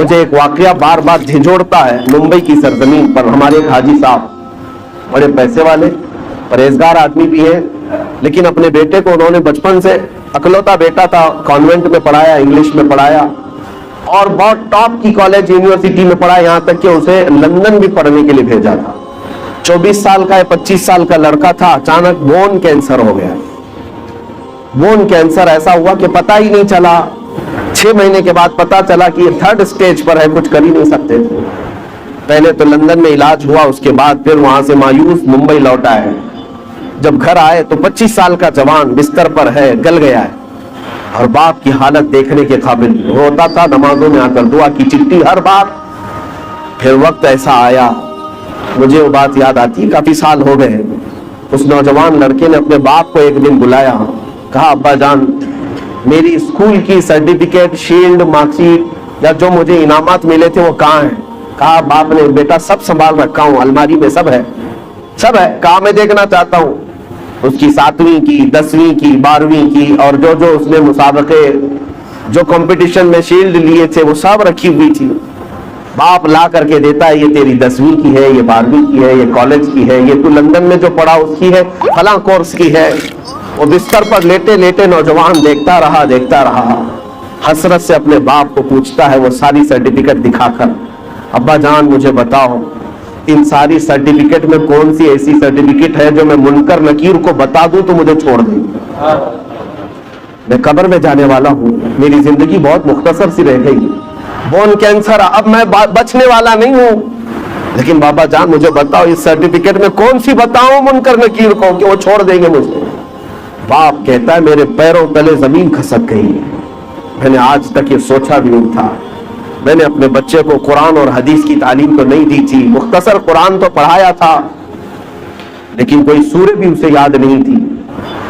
مجھے ایک واقعہ بار بار جھنجھوڑتا ہے. ممبئی کی سرزمین پر ہمارے ایک حاجی صاحب بڑے پیسے والے پرہیزگار آدمی بھی ہیں، لیکن اپنے بیٹے کو انہوں نے بچپن سے، اکلوتا بیٹا تھا، کانوینٹ میں پڑھایا، انگلش میں پڑھایا اور بہت ٹاپ کی کالج یونیورسٹی میں پڑھا، یہاں تک کہ اسے لندن بھی پڑھنے کے لیے بھیجا تھا. 24 سال کا یا 25 سال کا لڑکا تھا، اچانک بون کینسر ہو گیا. بون کینسر ایسا ہوا کہ پتہ ہی نہیں چلا. 6 مہینے کے بعد پتا چلا کہ یہ 3rd سٹیج پر ہے، کچھ کر ہی نہیں سکتے تھے. پہلے تو لندن میں علاج ہوا، اس کے بعد پھر وہاں سے مایوس ممبئی لوٹا ہے. جب گھر آئے تو 25 سال کا جوان بستر پر ہے، گل گیا ہے اور باپ کی حالت دیکھنے کے قابل. روتا تھا، نمازوں میں آ کر دعا کی چٹھی ہر بار. پھر وقت ایسا آیا، مجھے وہ بات یاد آتی، کافی سال ہو گئے. اس نوجوان لڑکے نے اپنے باپ کو ایک دن بلایا، کہا ابا جان میری اسکول کی سرٹیفکیٹ، شیلڈ، مارک شیٹ یا جو مجھے انعامات ملے تھے وہ کہاں ہیں؟ کہا باپ نے بیٹا سب سنبھال رکھا ہوں، الماری میں سب ہے. سب ہے؟ کہا میں دیکھنا چاہتا ہوں. اس کی 7ویں کی، 10ویں کی، 12ویں کی اور جو اس نے مسابقے، جو کمپٹیشن میں شیلڈ لیے تھے وہ سب رکھی ہوئی تھی. باپ لا کر کے دیتا ہے، یہ تیری 10ویں کی ہے، یہ 12ویں کی ہے، یہ کالج کی ہے، یہ تو لندن میں جو پڑھا اس کی ہے، فلاں کورس کی ہے. وہ بستر پر لیٹے لیٹے نوجوان دیکھتا رہا. حسرت سے اپنے باپ کو پوچھتا ہے وہ ساری سرٹیفکیٹ دکھا کر، ابا جان مجھے بتاؤ ان ساری سرٹیفکیٹ میں کون سی ایسی سرٹیفکیٹ ہے جو میں منکر نکیر کو بتا دوں تو مجھے چھوڑ دیں؟ میں قبر میں جانے والا ہوں، میری زندگی بہت مختصر سی رہ گئی. بون کینسر، اب میں بچنے والا نہیں ہوں، لیکن بابا جان مجھے بتاؤ اس سرٹیفکیٹ میں کون سی بتاؤں منکر نکیر کو کہ وہ چھوڑ دیں گے مجھے؟ باپ کہتا ہے میرے پیروں تلے زمین کھسک گئی. میں نے آج تک یہ سوچا بھی نہیں تھا. میں نے اپنے بچے کو قرآن اور حدیث کی تعلیم تو نہیں دی تھی، مختصر قرآن تو پڑھایا تھا، لیکن کوئی سورہ بھی اسے یاد نہیں تھی.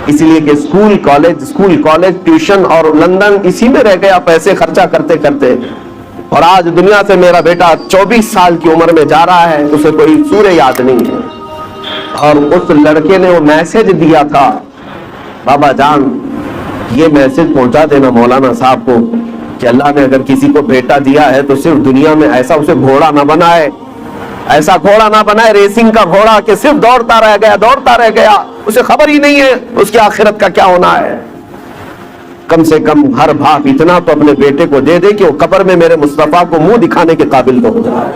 اس لیے کہ اسکول کالج ٹیوشن اور لندن اسی میں رہ گیا پیسے خرچہ کرتے کرتے. اور آج دنیا سے میرا بیٹا 24 سال کی عمر میں جا رہا ہے، اسے کوئی سورہ یاد نہیں ہے. اور اس لڑکے نے وہ میسج دیا تھا، بابا جان یہ میسج پہنچا دینا مولانا صاحب کو کہ اللہ نے اگر کسی کو بیٹا دیا ہے تو صرف دنیا میں ایسا اسے گھوڑا نہ بنائے، ایسا گھوڑا نہ بنائے ریسنگ کا گھوڑا کہ صرف دوڑتا رہ گیا، اسے خبر ہی نہیں ہے اس کی آخرت کا کیا ہونا ہے. کم سے کم ہر باپ اتنا تو اپنے بیٹے کو دے دے کہ وہ قبر میں میرے مصطفیٰ کو منہ دکھانے کے قابل تو ہو جائے.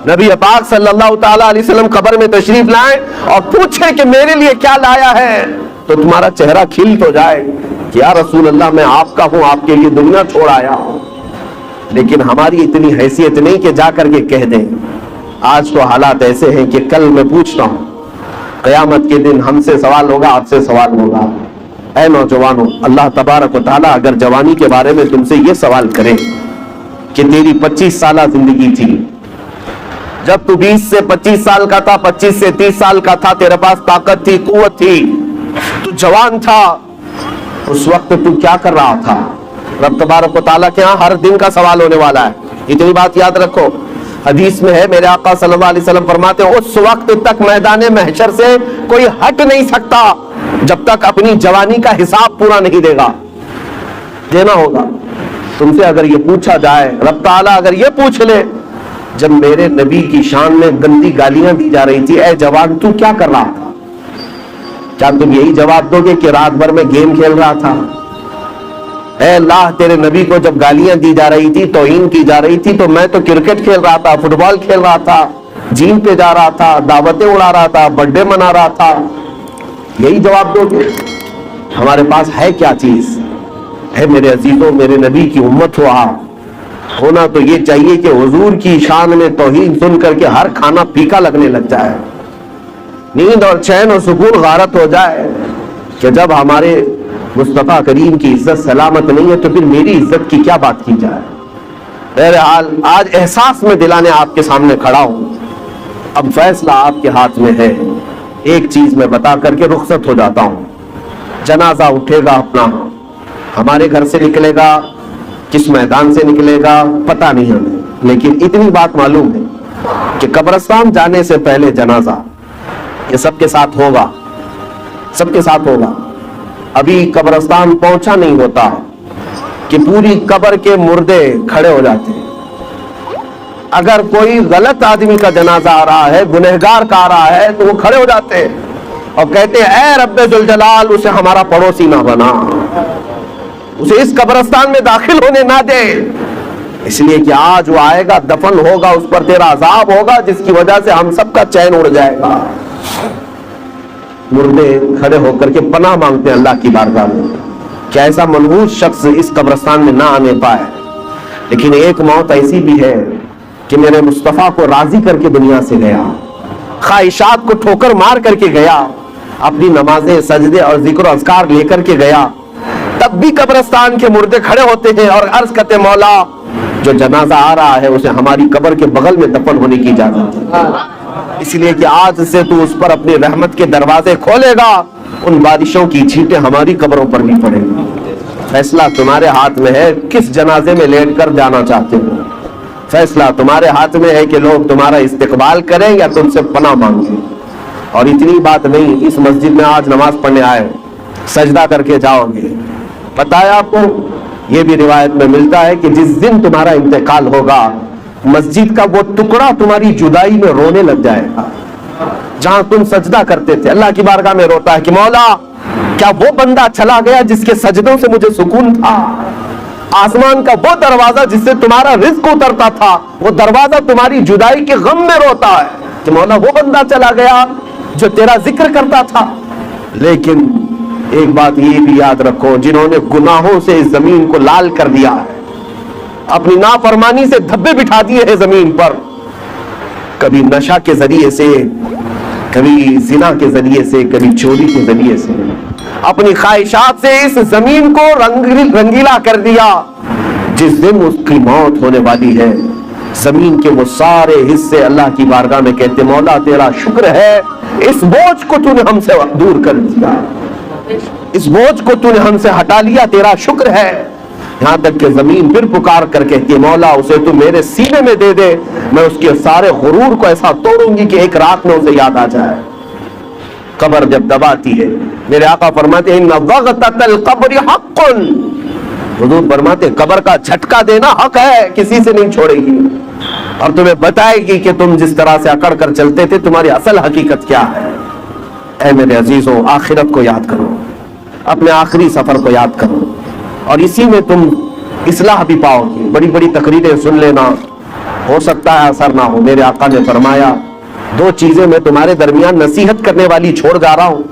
نبی پاک صلی اللہ تعالی علیہ وسلم قبر میں تشریف لائیں اور پوچھیں کہ میرے لیے کیا لایا ہے تو تمہارا چہرہ کھل تو جائے کہ یا رسول اللہ میں آپ کا ہوں، آپ کے لیے دنیا چھوڑ آیا ہوں. لیکن ہماری اتنی حیثیت نہیں کہ جا کر کے کہہ دیں. آج تو حالات ایسے ہیں کہ کل میں پوچھتا ہوں، قیامت کے دن ہم سے سوال ہوگا، آپ سے سوال ہوگا. اے نوجوانوں، اللہ تبارک و تعالیٰ اگر جوانی کے بارے میں تم سے یہ سوال کرے کہ تیری 25 سالہ زندگی تھی، جب تو 20 سے 25 سال کا تھا، 25 سے 30 سال کا تھا، تیرے پاس طاقت تھی، قوت تھی، تو جوان تھا، اس وقت تو کیا کر رہا تھا؟ رب تبارک و تعالیٰ کے ہاں ہر دن کا سوال ہونے والا ہے. اتنی بات یاد رکھو. حدیث میں ہے میرے آقا صلی اللہ علیہ وسلم فرماتے ہیں اس وقت تک میدان محشر سے کوئی ہٹ نہیں سکتا جب تک اپنی جوانی کا حساب پورا نہیں دے گا. دینا ہوگا. تم سے اگر یہ پوچھا جائے، رب تعالیٰ اگر یہ پوچھ لے جب میرے نبی کی شان میں گندی گالیاں دی جا رہی تھی، اے جوان تو کیا کر رہا تھا؟ کیا تم یہی جواب دو گے کہ رات بھر میں گیم کھیل رہا تھا؟ اے اللہ تیرے نبی کو جب گالیاں دی جا رہی تھی، توہین کی جا رہی تھی، تو میں تو کرکٹ کھیل رہا تھا، فٹ بال کھیل رہا تھا، جیم پہ جا رہا تھا، دعوتیں اڑا رہا تھا، برتھ ڈے منا رہا تھا. یہی جواب دو گے؟ ہمارے پاس ہے کیا چیز؟ اے میرے عزیزوں، میرے نبی کی امت ہو آپ، ہونا تو یہ چاہیے کہ حضور کی شان میں توہین سن کر کے ہر کھانا پھیکا لگنے لگ جائے، نیند اور چین اور سکون غارت ہو جائے کہ جب ہمارے مصطفیٰ کریم کی عزت سلامت نہیں ہے تو پھر میری عزت کی کیا بات کی جائے. بہرحال آج احساس میں دلانے آپ کے سامنے کھڑا ہوں. اب فیصلہ آپ کے ہاتھ میں ہے. ایک چیز میں بتا کر کے رخصت ہو جاتا ہوں. جنازہ اٹھے گا اپنا، ہمارے گھر سے نکلے گا، کس میدان سے نکلے گا پتہ نہیں ہمیں، لیکن اتنی بات معلوم ہے کہ قبرستان جانے سے پہلے جنازہ یہ سب کے ساتھ ہوگا، سب کے ساتھ ہوگا. ابھی قبرستان پہنچا نہیں ہوتا کہ پوری قبر کے مردے کھڑے ہو جاتے ہیں. اگر کوئی غلط آدمی کا جنازہ آ رہا ہے، گنہگار کا آ رہا ہے، تو وہ کھڑے ہو جاتے ہیں اور کہتے ہیں اے رب ذوالجلال اسے ہمارا پڑوسی نہ بنا، اسے اس قبرستان میں داخل ہونے نہ دے، اس لیے کہ آج وہ آئے گا، دفن ہوگا، اس پر تیرا عذاب ہوگا جس کی وجہ سے ہم سب کا چین اڑ جائے گا۔ مردے کھڑے ہو کر کے پناہ مانگتے ہیں اللہ کی بارگاہ میں کہ ایسا منحوس شخص اس قبرستان میں نہ آنے پائے۔ لیکن ایک موت ایسی بھی ہے کہ میرے مصطفیٰ کو راضی کر کے دنیا سے گیا، خواہشات کو ٹھوکر مار کر کے گیا، اپنی نمازیں، سجدے اور ذکر و اذکار لے کر کے گیا، تب بھی قبرستان کے مردے کھڑے ہوتے ہیں اور عرض کرتے مولا جو جنازہ آ رہا ہے اسے ہماری قبر کے بغل میں دفن ہونے کی اجازت ہے، اس لیے کہ آج سے تو اس پر اپنی رحمت کے دروازے کھولے گا، ان بارشوں کی چھینٹیں ہماری قبروں پر بھی پڑیں گی۔ فیصلہ تمہارے ہاتھ میں ہے، کس جنازے میں لیٹ کر جانا چاہتے ہو، فیصلہ تمہارے ہاتھ میں ہے کہ لوگ تمہارا استقبال کریں یا تم سے پناہ مانگیں۔ اور اتنی بات نہیں، اس مسجد میں آج نماز پڑھنے آئے، سجدہ کر کے جاؤ گے، بتایا آپ کو، یہ بھی روایت میں ملتا ہے کہ جس دن تمہارا انتقال ہوگا مسجد کا وہ ٹکڑا تمہاری جدائی میں رونے لگ جائے گا، جہاں تم سجدہ کرتے تھے اللہ کی بارگاہ میں روتا ہے کہ مولا کیا وہ بندہ چلا گیا جس کے سجدوں سے مجھے سکون تھا، آسمان کا وہ دروازہ جس سے تمہارا رزق اترتا تھا، وہ دروازہ تمہاری جدائی کے غم میں روتا ہے کہ مولا وہ بندہ چلا گیا جو تیرا ذکر کرتا تھا۔ لیکن ایک بات یہ بھی یاد رکھو، جنہوں نے گناہوں سے اس زمین کو لال کر دیا ہے، اپنی نافرمانی سے دھبے بٹھا دیے ہیں زمین پر، کبھی نشہ کے ذریعے سے، کبھی زنا کے ذریعے سے، کبھی چوری کے ذریعے سے، اپنی خواہشات سے اس زمین کو رنگیلا کر دیا، جس دن اس کی موت ہونے والی ہے زمین کے وہ سارے حصے اللہ کی بارگاہ میں کہتے مولا تیرا شکر ہے، اس بوجھ کو تو نے ہم سے دور کر دیا، اس بوجھ کو تو نے ہم سے ہٹا لیا، تیرا شکر ہے۔ یہاں تک کہ زمین پھر پکار کر کہتی مولا اسے تو میرے سینے میں دے دے، میں اس کے سارے غرور کو ایسا توڑوں گی کہ ایک رات میں اسے یاد آ جائے۔ قبر جب دباتی ہے، میرے آقا فرماتے ہیں ان وغطۃ القبر حق، حضور فرماتے ہیں قبر کا جھٹکا دینا حق ہے، کسی سے نہیں چھوڑے گی، اور تمہیں بتائے گی کہ تم جس طرح سے اکڑ کر چلتے تھے تمہاری اصل حقیقت کیا ہے۔ اے میرے عزیزوں، آخرت کو یاد کرو، اپنے آخری سفر کو یاد کرو، اور اسی میں تم اصلاح بھی پاؤ گے۔ بڑی بڑی تقریریں سن لینا، ہو سکتا ہے اثر نہ ہو۔ میرے آقا نے فرمایا دو چیزیں میں تمہارے درمیان نصیحت کرنے والی چھوڑ جا رہا ہوں،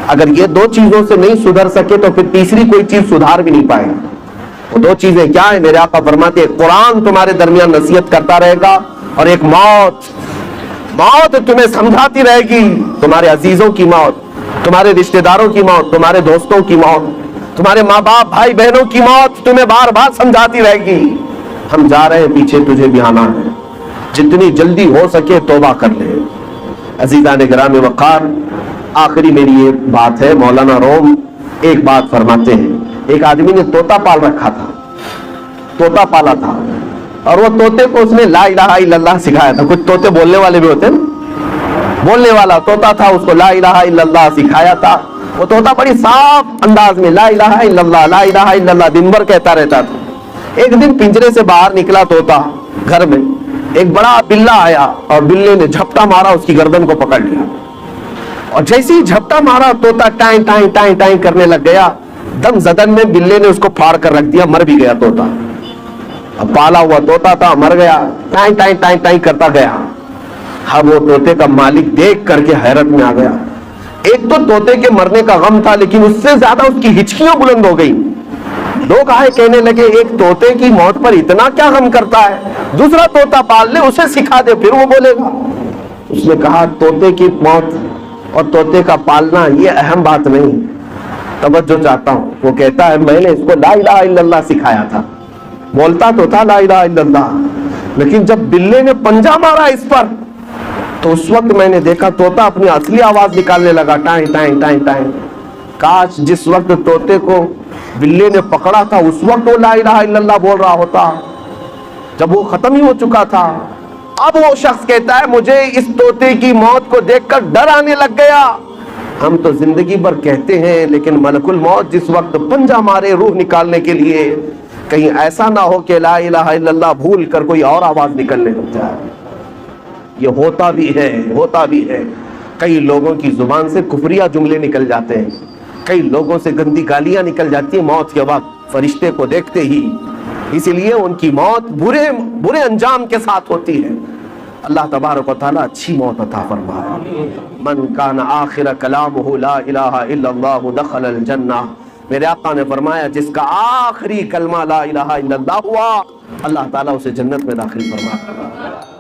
اگر یہ دو چیزوں سے نہیں سدھر سکے تو پھر تیسری کوئی چیز سدھار بھی نہیں پائے گا۔ وہ دو چیزیں کیا ہیں؟ میرے آقا فرماتے ہیں قرآن تمہارے درمیان نصیحت کرتا رہے گا، اور ایک موت تمہیں سمجھاتی رہے گی، تمہارے عزیزوں کی موت، تمہارے رشتہ داروں کی موت، تمہارے دوستوں کی موت، تمہارے ماں باپ بھائی بہنوں کی موت تمہیں بار بار سمجھاتی رہے گی ہم جا رہے ہیں، پیچھے تجھے بھی آنا ہے، جتنی جلدی ہو سکے توبہ کر لے۔ عزیزان گرامی وقار، آخری میری یہ بات ہے، مولانا روم ایک بات فرماتے ہیں، ایک آدمی نے طوطا پال رکھا تھا، طوطا پالا تھا، اور وہ طوطے کو اس نے لا الہ الا اللہ سکھایا تھا۔ کچھ طوطے بولنے والے بھی ہوتے ہیں، بولنے والا طوطا تھا، اس کو لا الہ الا اللہ سکھایا تھا۔ وہ طوطا بڑی صاف انداز میں لا الہ الا اللہ لا الہ الا اللہ دن بھر کہتا رہتا تھا۔ ایک دن پنجرے سے باہر نکلا طوطا، گھر میں ایک بڑا بلہ آیا اور بلے نے جھپٹا مارا، اس کی گردن کو پکڑ لیا، اور جیسے ہی جھپٹا مارا طوطا ٹائیں ٹائیں ٹائیں ٹائیں کرنے لگ گیا، دم زدن میں بلے نے اس کو پھاڑ کر رکھ دیا، مر بھی گیا طوطا۔ اب پالا ہوا طوطا تھا، مر گیا، ٹائیں ٹائیں ٹائیں ٹائیں کرتا گیا۔ اب وہ طوطے کا مالک دیکھ کر کے حیرت میں آ گیا، ایک تو طوطے کے مرنے کا غم تھا، لیکن اس سے زیادہ اس کی ہچکیاں بلند ہو گئی۔ لوگ آئے کہنے لگے ایک طوطے کی موت پر اتنا کیا غم کرتا ہے، دوسرا طوطا پال لے، اسے سکھا دے، پھر وہ بولے گا۔ اس نے کہا طوطے کی موت اور طوطے کا پالنا یہ اہم بات نہیں، توجہ چاہتا ہوں۔ وہ کہتا ہے میں نے اس کو لا الہ الا اللہ سکھایا تھا، بولتا تو تھا لا الہ الا اللہ، لیکن جب بلے نے پنجہ مارا اس پر تو اس وقت میں نے دیکھا طوطا اپنی اصلی آواز نکالنے لگا، ٹائیں ٹائیں ٹائیں ٹائیں۔ کاش جس وقت طوطے کو بلے نے پکڑا تھا اس وقت وہ لا الہ الا اللہ بول رہا ہوتا، جب وہ ختم ہی ہو چکا تھا۔ اب وہ شخص کہتا ہے مجھے اس طوطے کی موت کو دیکھ کر ڈر آنے لگ گیا۔ ہم تو زندگی بھر کہتے ہیں، لیکن ملک الموت جس وقت پنجہ مارے روح نکالنے کے لیے، کہیں ایسا نہ ہو کہ لا الہ الا اللہ بھول کر کوئی اور آواز نکلنے لگ جائے. یہ ہوتا بھی ہے. کئی لوگوں کی زبان سے کفریہ جملے نکل جاتے ہیں, کئی لوگوں سے گندی گالیاں نکل جاتی ہیں موت کے وقت فرشتے کو دیکھتے ہی, اسی لیے ان کی موت برے انجام کے ساتھ ہوتی ہے. اللہ تبارک و تعالیٰ اچھی موت عطا فرمائے. من کان آخر کلامہ لا الہ الا اللہ دخل الجنہ. میرے آقا نے فرمایا جس کا آخری کلمہ لا الہ الا اللہ ہوا, اللہ تعالیٰ اسے جنت میں داخل فرمائے.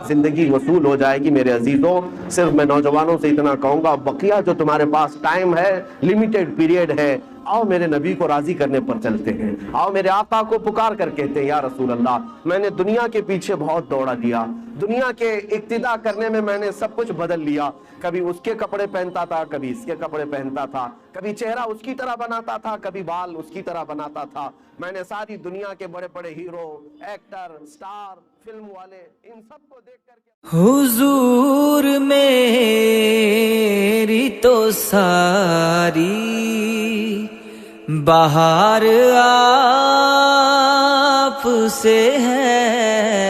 زندگی وصول ہو جائے گی. میرے عزیزوں, صرف میں نوجوانوں سے اتنا کہوں گا, بقیہ جو تمہارے پاس ٹائم ہے, لیمیٹڈ پیریڈ ہے, آؤ میرے نبی کو راضی کرنے پر چلتے ہیں. آؤ میرے آقا کو پکار کر کہتے ہیں یا رسول اللہ, میں نے دنیا کے پیچھے بہت دوڑا دیا, دنیا کے اقتداء کرنے میں نے سب کچھ بدل لیا. کبھی اس کے کپڑے پہنتا تھا, کبھی اس کے کپڑے پہنتا تھا, کبھی چہرہ اس کی طرح بناتا تھا, کبھی بال اس کی طرح بناتا تھا. میں نے ساری دنیا کے بڑے بڑے ہیرو, ایکٹر, سٹار, فلم والے, ان سب کو دیکھ کر کے حضور میری تو ساری بہار آپ سے ہے.